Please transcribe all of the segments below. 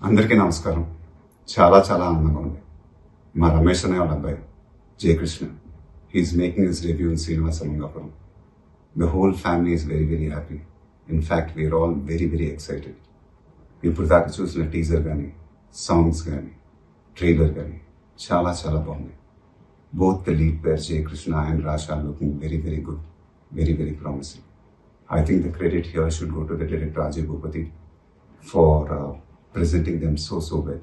అందరికీ నమస్కారం. చాలా చాలా ఆనందంగా ఉంది. మా రమేష్ అనే వాళ్ళ అబ్బాయి Jayakrishna, he's making his debut in Srinivasa Mangapuram. The whole family is very very happy. In fact we're all very very excited. ఇప్పుడు దాకా చూసిన టీజర్ కానీ, సాంగ్స్ కానీ, ట్రైలర్ కానీ చాలా చాలా బాగుంది. Both the lead pair Jayakrishna and Rasha looking very very good, very very promising. I think the credit here should go to the director Ajay Bhupati for presenting them so well.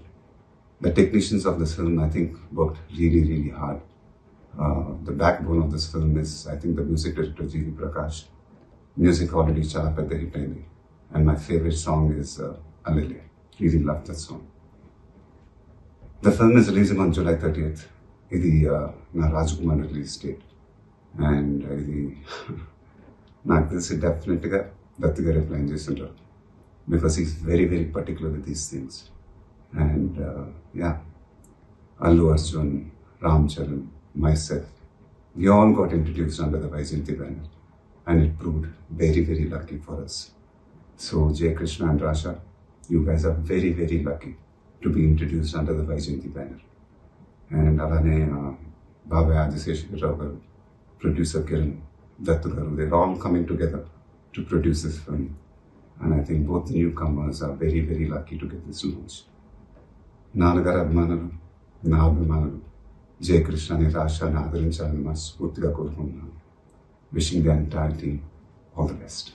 The technicians of this film, I think, worked really hard. The backbone of this film is, I think, the music director G.V. Prakash. Music already chala pedda hit ayindi, and my favorite song is Alele. Really love that song. The film is releasing on July 30th. Idi na Rajkumar release date, and idi నాకు తెలిసి డెఫినెట్గా దత్తు గారు plan చేస్తుంటారు, because is very very particular with these things. And Allu Arjun, Ram Charan, myself, we all got introduced under the Vaijayanti banner, and it proved very very lucky for us. So Jay Krishna and Rasha, you guys are very very lucky to be introduced under the Vaijayanti banner. And alane Baba Adiseshwar Rao garu, producer Kiran, Dattu garu, they're all coming together to produce this film, and I think both the newcomers are very very lucky to get this launch. నాన్నగారు అభిమానులు, నా అభిమానులు జయకృష్ణని, రాషాని ఆదరించాలని మనస్ఫూర్తిగా కోరుకుంటున్నాను. Wishing the entire team all the best.